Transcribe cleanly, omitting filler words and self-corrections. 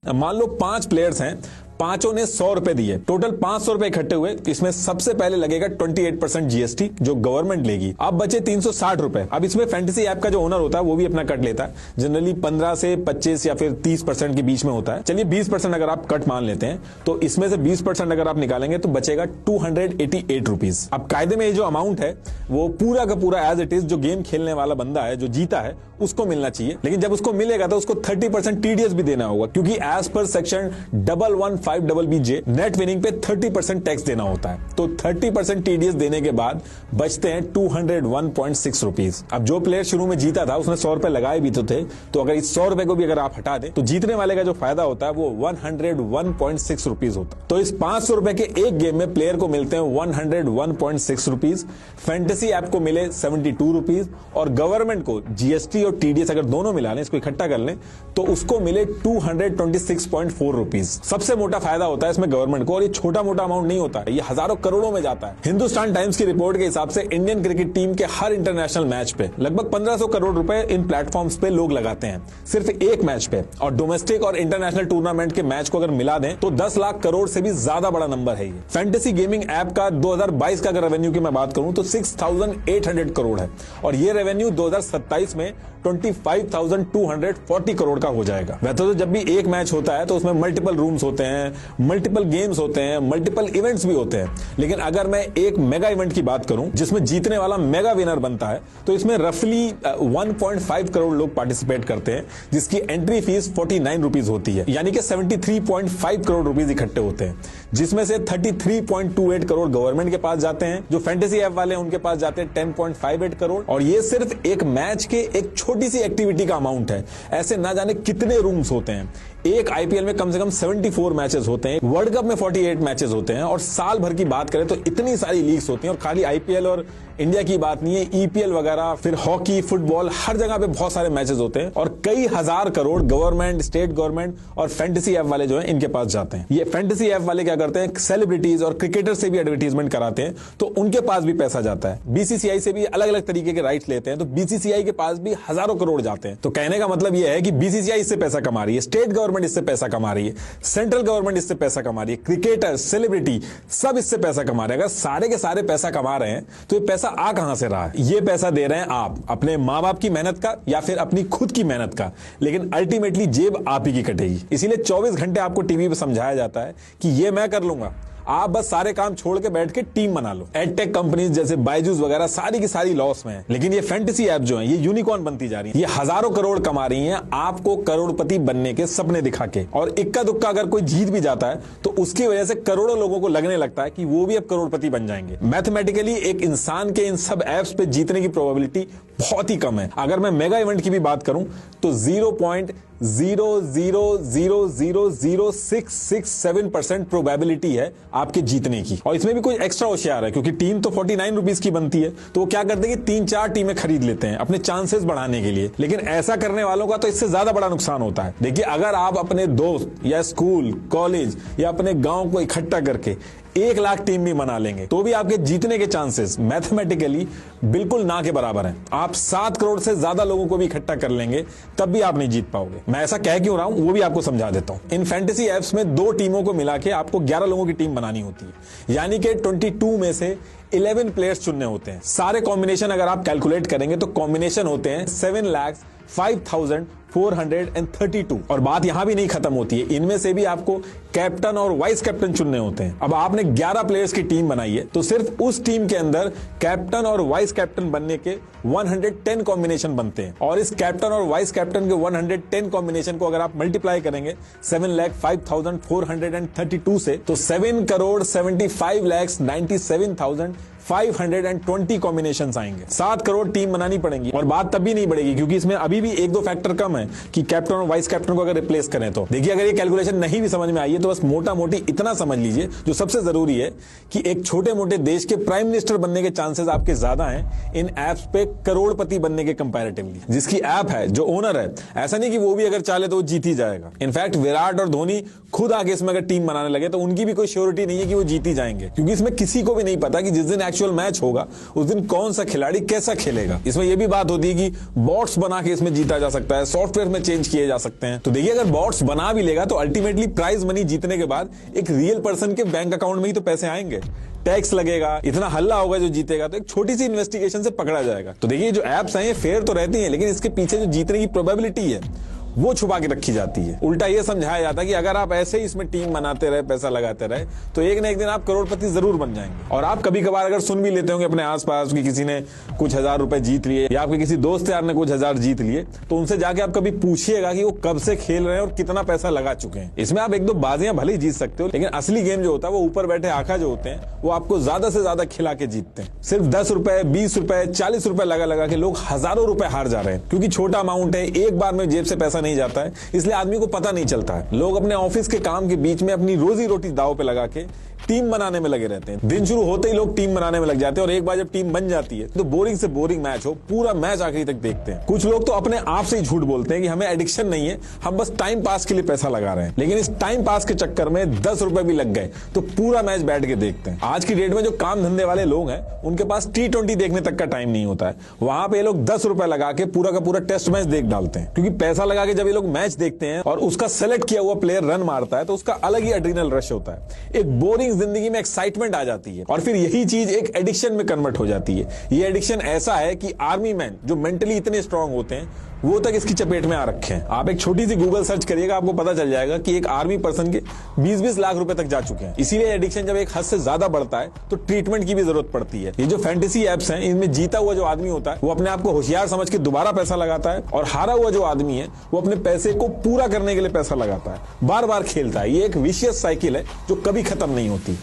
मान लो 5 प्लेयर्स हैं, पांचों ने 100 रुपए दिए, टोटल 500 रुपए इकट्ठे हुए। इसमें सबसे पहले लगेगा 28% जीएसटी जो गवर्नमेंट लेगी। अब बचे 360 रुपए। अब इसमें फैंटेसी ऐप का जो ओनर होता है वो भी अपना कट लेता है, जनरली 15 से 25 या फिर 30% के बीच में होता है। चलिए 20% अगर आप कट मान लेते हैं तो इसमें से 20% अगर आप निकालेंगे तो बचेगा 288 रुपीज। अब कायदे में ये जो अमाउंट है वो पूरा का पूरा एज इट इज जो गेम खेलने वाला बंदा है जो जीता है उसको मिलना चाहिए, लेकिन जब उसको मिलेगा तो उसको 30% टीडीएस भी देना होगा, क्योंकि as per section 115BJ net winning पे 30% टैक्स देना होता है। तो 30% टीडीएस देने के बाद बचते हैं 201.6 रुपीज। अब जो प्लेयर शुरू में जीता था उसने 100 रुपए लगाए भी तो थे, तो अगर इस 100 रुपए को भी अगर आप हटा दें तो जीतने वाले का जो फायदा होता है वो 101.6 रुपीज होता है। तो इस 500 रुपए के एक गेम में प्लेयर को मिलते हैं 101.6 रुपीज, फैंटेसी ऐप को मिले 72 रुपीज और गवर्नमेंट को जीएसटी और टीडीएस अगर दोनों मिला लें, इसको इकट्ठा कर लें तो उसको मिले 226.4 रुपीज। सबसे मोटा फायदा होता है इसमें गवर्नमेंट को, और ये छोटा मोटा अमाउंट नहीं होता है, ये हजारों करोड़ों में जाता है। हिंदुस्तान टाइम्स की रिपोर्ट के हिसाब से इंडियन क्रिकेट टीम के हर इंटरनेशनल मैच पे लगभग 1500 करोड़ रुपए इन प्लेटफॉर्म्स पे लोग लगाते हैं सिर्फ एक मैच पे, और डोमेस्टिक और इंटरनेशनल टूर्नामेंट के मैच को अगर मिला दें तो 10 लाख करोड़ से भी ज्यादा बड़ा नंबर है ये। फैंटेसी गेमिंग ऐप का 2022 का अगर रेवेन्यू की मैं बात करूं तो 6800 करोड़ है, और ये रेवेन्यू 2027 में 25,240 करोड़ का हो जाएगा। वैसे तो जब भी एक मैच होता है तो उसमें मल्टीपल रूम्स होते हैं, मल्टीपल गेम्स होते हैं, मल्टीपल इवेंट्स भी होते हैं, लेकिन अगर मैं एक मेगा इवेंट की बात करूं जिसमें जीतने वाला मेगा विनर बनता है तो इसमें रफली 1.5 करोड़ लोग पार्टिसिपेट करते हैं, जिसकी एंट्री फीस 49 रुपीज होती है, यानी कि 73.5 करोड़ रुपीज इकट्ठे होते हैं, जिसमें से 33.28 करोड़ गवर्नमेंट के पास जाते हैं। जो फैंटेसी ऐप वाले हैं उनके पास जाते हैं 10.58 करोड़, और ये सिर्फ एक मैच के एक छोटी सी एक्टिविटी का अमाउंट है। ऐसे ना जाने कितने रूम्स होते हैं। एक आईपीएल में कम से कम 74 मैचेस होते हैं, वर्ल्ड कप में 48 मैचेस होते हैं, और साल भर की बात करें तो इतनी सारी लीग्स होती हैं। और खाली आईपीएल और इंडिया की बात नहीं है, ईपीएल वगैरह, फिर हॉकी, फुटबॉल, हर जगह पे बहुत सारे मैचेस होते हैं, और कई हजार करोड़ गवर्नमेंट, स्टेट गवर्नमेंट और फैंटेसी ऐप वाले जो है इनके पास जाते हैं। ये फैंटेसी ऐप वाले क्या करते हैं, सेलिब्रिटीज और क्रिकेटर से भी एडवर्टीजमेंट कराते हैं, तो उनके पास भी पैसा जाता है। बीसीसीआई से भी अलग अलग तरीके के राइट्स लेते हैं, तो बीसीसीआई के पास भी हजारों करोड़ जाते हैं। तो कहने का मतलब यह है कि बीसीसीआई इससे पैसा कमा रही है, स्टेट गवर्नमेंट इससे पैसा कमा रही है, सेंट्रल गवर्नमेंट इससे पैसा कमा रही है, क्रिकेटर, सेलिब्रिटी सब इससे पैसा कमा रहे हैं। अगर सारे के सारे पैसा कमा रहे हैं तो ये पैसा आ कहां से रहा है? ये पैसा दे रहे हैं आप अपने मां बाप की मेहनत का या फिर अपनी खुद की मेहनत का, लेकिन अल्टीमेटली जेब आप ही की कटेगी। इसीलिए 24 घंटे आपको टीवी पे समझाया जाता है कि ये मैं कर लूंगा, आप बस सारे काम छोड़ के बैठ के टीम बना लो। एडटेक कंपनीज जैसे बायजूस वगैरह सारी की सारी लॉस में है, लेकिन ये फैंटेसी ऐप जो है ये यूनिकॉर्न बनती जा रही है। ये हजारों करोड़ कमा रही हैं आपको करोड़पति बनने के सपने दिखा के, और इक्का दुक्का अगर कोई जीत भी जाता है तो उसकी वजह से करोड़ों लोगों को लगने लगता है कि वो भी अब करोड़पति बन जाएंगे। मैथमेटिकली एक इंसान के इन सब ऐप्स पे जीतने की प्रोबेबिलिटी बहुत ही कम है। अगर मैं मेगा इवेंट की भी बात करूं तो 0.0000667% प्रोबेबिलिटी है आपके जीतने की, और इसमें भी कोई एक्स्ट्रा होशियार है क्योंकि टीम तो 49 रुपीज की बनती है, तो वो क्या करते हैं कि 3-4 टीमें खरीद लेते हैं अपने चांसेस बढ़ाने के लिए। लेकिन ऐसा करने वालों का तो इससे ज्यादा बड़ा नुकसान होता है। देखिए, अगर आप अपने दोस्त या स्कूल, कॉलेज या अपने गांव को इकट्ठा करके 1 लाख टीम भी बना लेंगे तो भी आपके जीतने के चांसेस मैथमेटिकली बिल्कुल ना के बराबर हैं। आप 7 करोड़ से ज्यादा लोगों को भी इकट्ठा कर लेंगे तब भी आप नहीं जीत पाओगे। मैं ऐसा कह क्यों रहा हूं वो भी आपको समझा देता हूं। इन फैंटेसी ऐप्स में 2 टीमों को मिला के आपको 11 लोगों की टीम बनानी होती है, यानी कि 22 में से 11 प्लेयर्स चुनने होते हैं। सारे कॉम्बिनेशन अगर आप कैलकुलेट करेंगे तो कॉम्बिनेशन होते हैं 7,05,432। और बात यहां भी नहीं खत्म होती है, इनमें से भी आपको कैप्टन और वाइस कैप्टन चुनने होते हैं। अब आपने 11 प्लेयर्स की टीम बनाई है तो सिर्फ उस टीम के अंदर कैप्टन और वाइस कैप्टन बनने के 110 कॉम्बिनेशन बनते हैं, और इस कैप्टन और वाइस कैप्टन के 110 कॉम्बिनेशन को अगर आप मल्टीप्लाई करेंगे 7,05,432 से तो 7,75,97,520 कॉम्बिनेशन आएंगे। 7 करोड़ टीम बनानी पड़ेंगी, और बात तब भी नहीं बढ़ेगी क्योंकि इसमें अभी भी 1-2 फैक्टर कम है कि कैप्टन और वाइस कैप्टन को अगर रिप्लेस करें तो। देखिए, अगर ये कैलकुलेशन नहीं भी समझ में आई है तो बस मोटा मोटी इतना समझ लीजिए, जो सबसे जरूरी है कि एक छोटे मोटे देश के प्राइम मिनिस्टर बनने के चांसेस आपके ज्यादा हैं इन एप्स पे करोड़पति बनने के कंपैरेटिवली। जिसकी ऐप है, जो ओनर है, ऐसा नहीं कि वो भी अगर चाहे तो वो जीत ही जाएगा। इनफैक्ट विराट और धोनी खुद आगे इसमें अगर टीम बनाने लगे तो उनकी भी कोई श्योरिटी नहीं है कि वो जीत ही जाएंगे, क्योंकि इसमें किसी को भी नहीं पता कि जिस दिन एक्चुअल मैच होगा उस दिन कौन सा खिलाड़ी कैसा खेलेगा। इसमें यह भी बात होती है कि बॉट्स बना के इसमें जीता जा सकता है, सॉफ्टवेयर सॉफ्टवेयर में चेंज किए जा सकते हैं। तो देखिए, अगर बॉट्स बना भी लेगा तो अल्टीमेटली प्राइज मनी जीतने के बाद एक रियल पर्सन के बैंक अकाउंट में ही तो पैसे आएंगे। टैक्स लगेगा, इतना हल्ला होगा जो जीतेगा, तो एक छोटी सी इन्वेस्टिगेशन से पकड़ा जाएगा। तो देखिए, जो एप्स हैं ये फेयर तो रहती हैं, लेकिन इसके पीछे जो जीतने की प्रोबेबिलिटी है वो छुपा के रखी जाती है। उल्टा ये समझाया जाता है कि अगर आप ऐसे ही इसमें टीम बनाते रहे, पैसा लगाते रहे, तो एक ना एक दिन आप करोड़पति जरूर बन जाएंगे। और आप कभी कभार अगर सुन भी लेते होंगे अपने आसपास कि किसी ने कुछ हजार रुपए जीत लिए, या आपके किसी दोस्त यार ने कुछ हजार जीत लिए, तो उनसे जाके आप कभी पूछिएगा कि वो कब से खेल रहे हैं और कितना पैसा लगा चुके हैं। इसमें आप एक दो बाजियां भले ही जीत सकते हो, लेकिन असली गेम जो होता है वो ऊपर बैठे आका जो होते हैं वो आपको ज्यादा से ज्यादा खिला के जीतते हैं। सिर्फ 10 रुपए, 20 रुपए, 40 रुपए लगा लगा के लोग हजारों रुपए हार जा रहे हैं, क्योंकि छोटा अमाउंट है, एक बार में जेब से पैसा नहीं जाता है, इसलिए आदमी को पता नहीं चलता है। लोग अपने ऑफिस के काम के बीच में अपनी रोजी रोटी दांव पे लगा के टीम बनाने में लगे रहते हैं। दिन शुरू होते ही लोग टीम बनाने में लग जाते हैं, और एक बार जब टीम बन जाती है तो बोरिंग से बोरिंग मैच हो, पूरा मैच आखिरी तक देखते हैं। कुछ लोग तो अपने आप से ही झूठ बोलते हैं कि हमें एडिक्शन नहीं है, हम बस टाइम पास के लिए पैसा लगा रहे हैं। लेकिन इस टाइम पास के चक्कर में 10 रुपए भी लग गए तो पूरा मैच बैठ के देखते हैं। आज की डेट में जो काम धंधे वाले लोग हैं उनके पास T20 देखने तक का टाइम नहीं होता है। वहां पे ये लोग 10 रुपए लगा के पूरा का पूरा टेस्ट मैच देख डालते हैं, क्योंकि पैसा लगा के जब ये लोग मैच देखते हैं और उसका सेलेक्ट किया हुआ प्लेयर रन मारता है तो उसका अलग ही एड्रिनल रश होता है। एक बोरिंग जिंदगी में एक्साइटमेंट आ जाती है, और फिर यही चीज एक एडिक्शन में कन्वर्ट हो जाती है। ये एडिक्शन ऐसा है कि आर्मी मैन जो मेंटली इतने स्ट्रांग होते हैं वो तक इसकी चपेट में आ रखे हैं। आप एक छोटी सी गूगल सर्च करिएगा, आपको पता चल जाएगा कि एक आर्मी पर्सन के 20-20 लाख रुपए तक जा चुके हैं। इसीलिए एडिक्शन जब एक हद से ज्यादा बढ़ता है तो ट्रीटमेंट की भी जरूरत पड़ती है। ये जो फैंटेसी एप्स हैं, इनमें जीता हुआ जो आदमी होता है वो अपने आप को होशियार समझ के दोबारा पैसा लगाता है, और हारा हुआ जो आदमी है वो अपने पैसे को पूरा करने के लिए पैसा लगाता है, बार बार खेलता है। ये एक विशियस साइकिल है जो कभी खत्म नहीं होती।